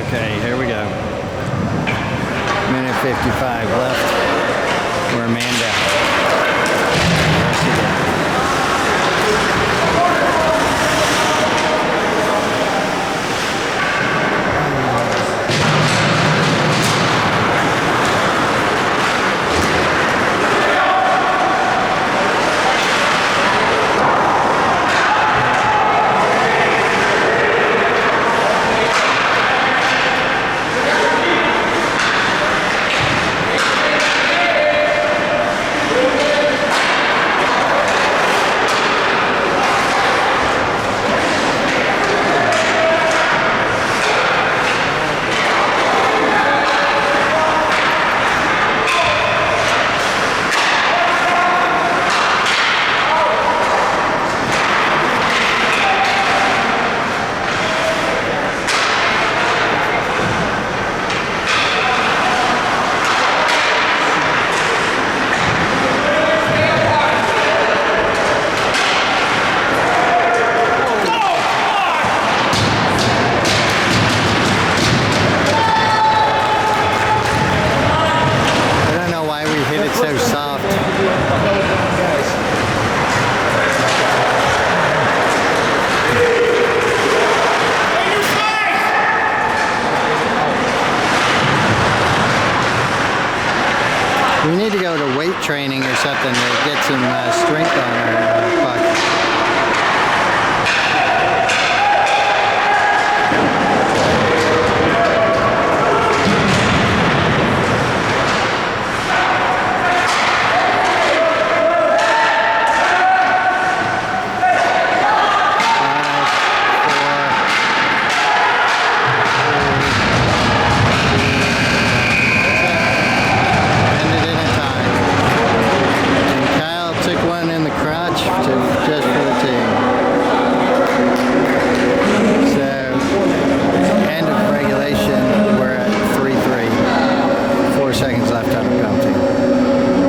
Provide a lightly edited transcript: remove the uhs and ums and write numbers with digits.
Okay, here we go. Minute 55 left. We're a man down. Rest of the so soft. We need to go to weight training or something to get some strength on our puck.